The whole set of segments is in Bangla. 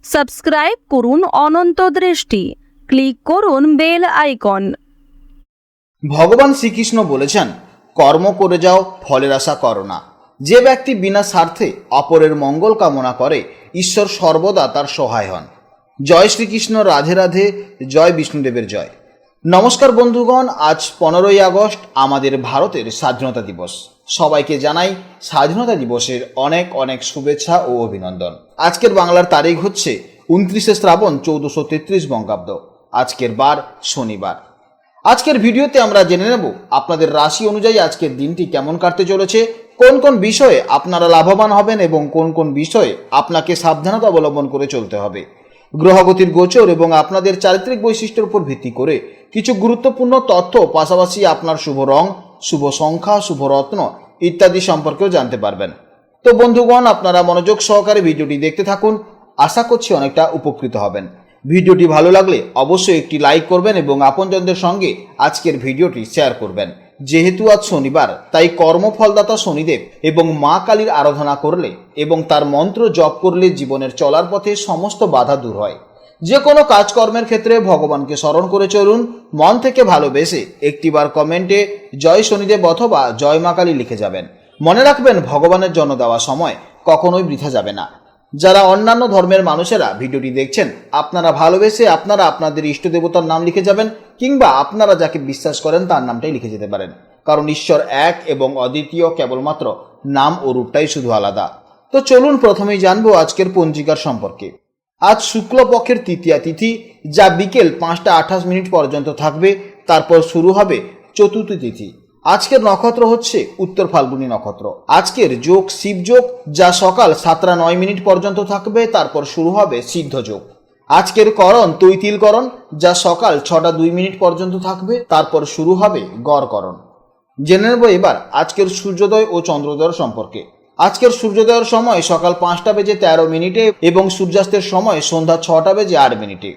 সাবস্ক্রাইব করুন অনন্ত দৃষ্টি, ক্লিক করুন বেল আইকন। ভগবান শ্রীকৃষ্ণ বলেছেন, কর্ম করে যাও, ফলের আশা করো না। যে ব্যক্তি বিনা স্বার্থে অপরের মঙ্গল কামনা করে, ঈশ্বর সর্বদা তার সহায় হন। জয় শ্রীকৃষ্ণ, রাধে রাধে, জয় বিষ্ণুদেবের জয়। নমস্কার বন্ধুগণ, আজ 15ই আগস্ট আমাদের ভারতের স্বাধীনতা দিবস। সবাইকে জানাই স্বাধীনতা দিবসের অনেক অনেক শুভেচ্ছা ও অভিনন্দন। আজকের বাংলার তারিখ হচ্ছে 29শে শ্রাবণ 1433 বঙ্গাব্দ। আজকের বার শনিবার। আজকের ভিডিওতে আমরা জেনে নেব আপনাদের রাশি অনুযায়ী আজকের দিনটি কেমন কাটতে চলেছে, কোন কোন বিষয়ে আপনারা লাভবান হবেন এবং কোন কোন বিষয়ে আপনাকে সাবধানতা অবলম্বন করে চলতে হবে। গ্রহগতির গোচর এবং আপনাদের চারিত্রিক বৈশিষ্ট্যের উপর ভিত্তি করে কিছু গুরুত্বপূর্ণ তথ্য, পাশাপাশি আপনার শুভ রং, শুভ সংখ্যা, শুভ রত্ন ইত্যাদি সম্পর্কেও জানতে পারবেন। তো বন্ধুগণ, আপনারা মনোযোগ সহকারে ভিডিওটি দেখতে থাকুন। আশা করছি অনেকটা উপকৃত হবেন। ভিডিওটি ভালো লাগলে অবশ্যই একটি লাইক করবেন এবং আপনজনদের সঙ্গে আজকের ভিডিওটি শেয়ার করবেন। যেহেতু আজ শনিবার, তাই কর্মফলদাতা শনিদেব এবং মা কালীর আরাধনা করলে এবং তার মন্ত্র জপ করলে জীবনের চলার পথে সমস্ত বাধা দূর হয়। যে কোনো কাজকর্মের ক্ষেত্রে ভগবানকে স্মরণ করে চলুন। মন থেকে ভালোবেসে একটিবার কমেন্টে জয় শনিদেব অথবা জয় মা কালী লিখে যাবেন। মনে রাখবেন, ভগবানের জন্য দেওয়া সময় কখনোই বৃথা যাবে না। যারা অন্যান্য ধর্মের মানুষেরা ভিডিওটি দেখছেন, আপনারা ভালোবেসে আপনারা আপনাদের ইষ্ট দেবতার নাম লিখে যাবেন, কিংবা আপনারা যাকে বিশ্বাস করেন তার নামটাই লিখে যেতে পারেন, কারণ ঈশ্বর এক এবং অদ্বিতীয়, কেবলমাত্র নাম ও রূপটাই শুধু আলাদা। তো চলুন প্রথমেই জানবো আজকের পঞ্জিকার সম্পর্কে। আজ শুক্লপক্ষের তৃতীয়া তিথি, যা বিকেল 5টা 28 পর্যন্ত থাকবে। তারপর শুরু হবে চতুর্থী তিথি। আজকের নক্ষত্র হচ্ছে উত্তর ফাল্গুনী নক্ষত্র। আজকের যোগ শিবযোগ, যা সকাল 7টা 9 পর্যন্ত থাকবে। তারপর শুরু হবে সিদ্ধ যোগ। আজকের করণ তৈতিলকরণ, যা সকাল 6টা 2 পর্যন্ত থাকবে। তারপর শুরু হবে গড়করণ। জেনে নেব এবার আজকের সূর্যোদয় ও চন্দ্রোদয়ের সম্পর্কে। আজকের সূর্যোদয়ের সময় সকাল 5টা বেজে 13 এবং সূর্যাস্তের সময় সন্ধ্যা 6টা বেজে 8।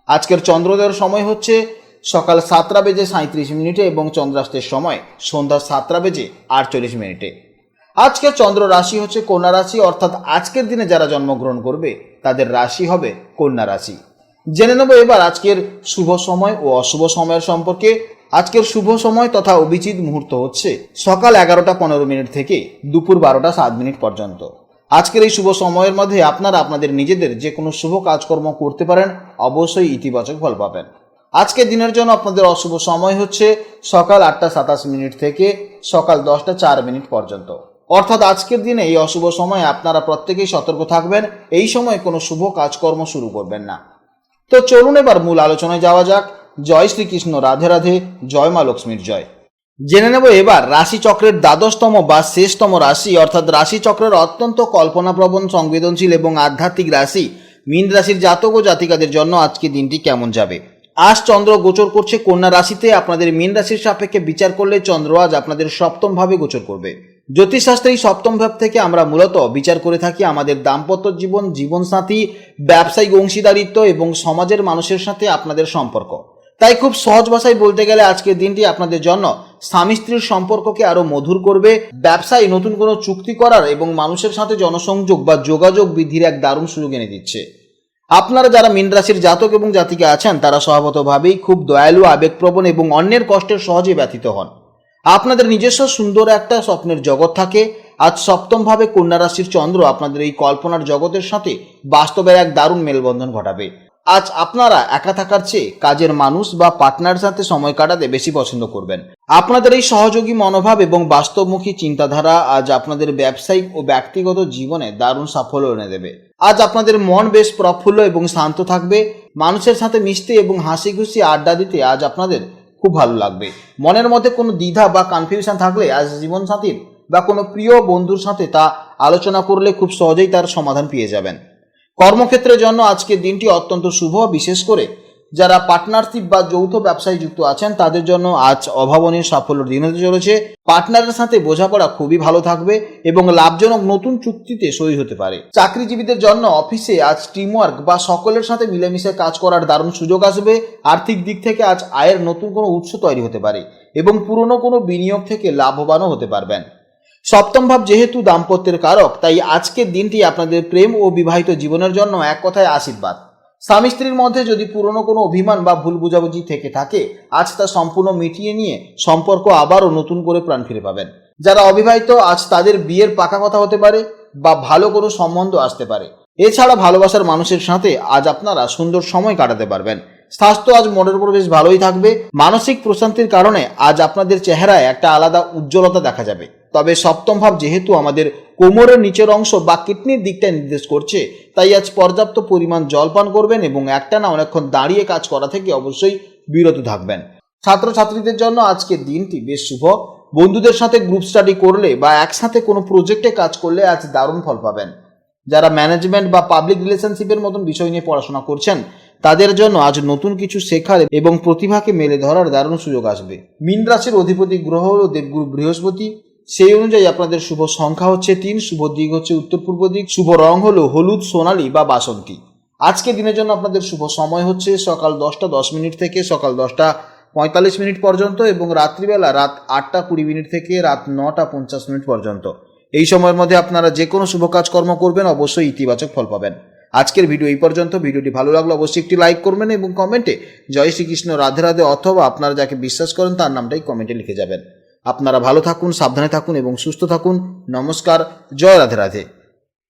আজকের চন্দ্রোদয়ের সময় হচ্ছে সকাল 7টা বেজে 37 এবং চন্দ্রাস্তের সময় সন্ধ্যা 7টা বেজে 48। আজকের চন্দ্র রাশি হচ্ছে কন্যা রাশি, অর্থাৎ আজকের দিনে যারা জন্মগ্রহণ করবে তাদের রাশি হবে কন্যা রাশি। জেনে নেব এবার আজকের শুভ সময় ও অশুভ সময়ের সম্পর্কে। আজকের শুভ সময় তথা অভিজিৎ মুহূর্ত হচ্ছে সকাল 11টা 15 থেকে দুপুর 12টা 7 পর্যন্ত। আজকের এই শুভ সময়ের মধ্যে আপনারা আপনাদের নিজেদের যে কোনো শুভ কাজকর্ম করতে পারেন, অবশ্যই ইতিবাচক ফল পাবেন। আজকের দিনের জন্য আপনাদের অশুভ সময় হচ্ছে সকাল 8টা 27 থেকে সকাল 10টা 4 পর্যন্ত। অর্থাৎ আজকের দিনে এই অশুভ সময়ে আপনারা প্রত্যেকেই সতর্ক থাকবেন। এই সময় কোনো শুভ কাজকর্ম শুরু করবেন না। তো চলুন এবার মূল আলোচনায় যাওয়া যাক। জয় শ্রীকৃষ্ণ, রাধে রাধে, জয় মা লক্ষ্মীর জয়। জেনে নেব এবার রাশিচক্রের দ্বাদশতম বা শেষতম রাশি, অর্থাৎ রাশিচক্রের অত্যন্ত কল্পনাপ্রবণ, সংবেদনশীল এবং আধ্যাত্মিক রাশি মীন রাশির জাতক ও জাতিকাদের জন্য আজকে দিনটি কেমন যাবে। আজ চন্দ্র গোচর করছে কন্যা রাশিতে। আপনাদের মীন রাশির সাপেক্ষে বিচার করলে চন্দ্র আজ আপনাদের সপ্তম ভাবে গোচর করবে। জ্যোতিষশাস্ত্রে এই সপ্তম ভাব থেকে আমরা মূলত বিচার করে থাকি আমাদের দাম্পত্য জীবন, জীবনসাথী, ব্যবসায়িক অংশীদারিত্ব এবং সমাজের মানুষের সাথে আপনাদের সম্পর্ক। তাই খুব সহজ ভাষায় বলতে গেলে আজকের দিনটি আপনাদের জন্য স্বামী স্ত্রীর সম্পর্ককে আরো মধুর করবে। ব্যবসায় নতুন কোনো চুক্তি করার এবং মানুষের সাথে জনসংযোগ বা যোগাযোগ বৃদ্ধির এক দারুণ সুযোগ এনে দিচ্ছে। আপনারা যারা মীন রাশির জাতক এবং জাতিকা আছেন, তারা স্বভাবতভাবেই খুব দয়ালু, আবেগপ্রবণ এবং অন্যের কষ্টের সহজে ব্যথিত হন। আপনাদের নিজস্ব সুন্দর একটা স্বপ্নের জগৎ থাকে। আজ সপ্তম ভাবে কন্যা রাশির চন্দ্র আপনাদের এই কল্পনার জগতের সাথে বাস্তবের এক দারুণ মেলবন্ধন ঘটাবে। আজ আপনারা একা থাকার চেয়ে কাজের মানুষ বা পার্টনার সাথে সময় কাটাতে বেশি পছন্দ করবেন। আপনাদের এই সহযোগী মনোভাব এবং বাস্তবমুখী চিন্তাধারা আজ আপনাদের ব্যবসায়িক ও ব্যক্তিগত জীবনে দারুণ সাফল্য এনে দেবে। আজ আপনাদের মন বেশ প্রফুল্ল এবং শান্ত থাকবে। মানুষের সাথে মিশতে এবং হাসি খুশি আড্ডা দিতে আজ আপনাদের খুব ভালো লাগবে। মনের মধ্যে কোনো দ্বিধা বা কনফিউশন থাকলে আজ জীবনসাথীর বা কোনো প্রিয় বন্ধুর সাথে তা আলোচনা করলে খুব সহজেই তার সমাধান পেয়ে যাবেন। কর্মক্ষেত্রের জন্য আজকের দিনটি অত্যন্ত শুভ। বিশেষ করে যারা পার্টনারশিপ বা যৌথ ব্যবসায় যুক্ত আছেন, তাদের জন্য আজ অভাবনীয় সাফল্যের দিন হতে চলেছে। পার্টনারের সাথে বোঝাপড়া খুবই ভালো থাকবে এবং লাভজনক নতুন চুক্তিতে সই হতে পারে। চাকরিজীবীদের জন্য অফিসে আজ টিমওয়ার্ক বা সকলের সাথে মিলেমিশে কাজ করার দারুণ সুযোগ আসবে। আর্থিক দিক থেকে আজ আয়ের নতুন কোনো উৎস তৈরি হতে পারে এবং পুরনো কোনো বিনিয়োগ থেকে লাভবানও হতে পারবেন। সপ্তম ভাব যেহেতু দাম্পত্যের কারক, তাই আজকের দিনটি আপনাদের প্রেম ও বিবাহিত জীবনের জন্য এক কথায় আশীর্বাদ। স্বামী স্ত্রীর মধ্যে যদি পুরনো কোনো অভিমান বা ভুল বুঝাবুঝি থেকে থাকে, আজ তা সম্পূর্ণ মিটিয়ে নিয়ে সম্পর্ক আবারও নতুন করে প্রাণ ফিরে পাবেন। যারা অবিবাহিত, আজ তাদের বিয়ের পাকা কথা হতে পারে বা ভালো কোনো সম্বন্ধ আসতে পারে। এছাড়া ভালোবাসার মানুষের সাথে আজ আপনারা সুন্দর সময় কাটাতে পারবেন। স্বাস্থ্য আজ মোটের উপর বেশ ভালোই থাকবে। মানসিক প্রশান্তির কারণে আজ আপনাদের চেহারায় একটা আলাদা উজ্জ্বলতা দেখা যাবে। তবে সপ্তম ভাব যেহেতু আমাদের কোমরের নিচের অংশ বা কিডনির দিকটা নির্দেশ করছে, তাই আজ পর্যাপ্ত পরিমাণ জল পান করবেন এবং একটানা অনেকক্ষণ দাঁড়িয়ে কাজ করা থেকে অবশ্যই বিরত থাকবেন। ছাত্রছাত্রীদের জন্য আজকের দিনটি বেশ শুভ। বন্ধুদের সাথে গ্রুপ স্টাডি করলে বা একসাথে কোনো প্রজেক্টে কাজ করলে আজ দারুণ ফল পাবেন। যারা ম্যানেজমেন্ট বা পাবলিক রিলেশনশিপের মতন বিষয় নিয়ে পড়াশোনা করছেন, তাদের জন্য আজ নতুন কিছু শেখার এবং প্রতিভাকে মেলে ধরার দারুণ সুযোগ আসবে। মীন রাশির অধিপতি গ্রহ হল দেবগুরু বৃহস্পতি। সেই অনুযায়ী আপনাদের শুভ সংখ্যা হচ্ছে 3, শুভ দিক হচ্ছে উত্তর পূর্ব দিক, শুভ রং হলো হলুদ, সোনালী বা বাসন্তী। আজকে দিনের জন্য আপনাদের শুভ সময় হচ্ছে সকাল 10টা 10 মিনিট থেকে সকাল 10টা 45 মিনিট পর্যন্ত এবং রাত্রিবেলা রাত 8টা 20 মিনিট থেকে রাত 9টা 50 মিনিট পর্যন্ত। এই সময়ের মধ্যে আপনারা যে কোনো শুভ কাজকর্ম করবেন, অবশ্যই ইতিবাচক ফল পাবেন। আজকের ভিডিও এই পর্যন্ত। ভিডিওটি ভালো লাগলে অবশ্যই একটি লাইক করবেন এবং কমেন্টে জয় শ্রীকৃষ্ণ, রাধে রাধে অথবা আপনারা যাকে বিশ্বাস করেন তার নামটাই কমেন্টে লিখে যাবেন। আপনারা ভালো থাকুন, সাবধানে থাকুন এবং সুস্থ থাকুন। নমস্কার, জয় রাধে রাধে।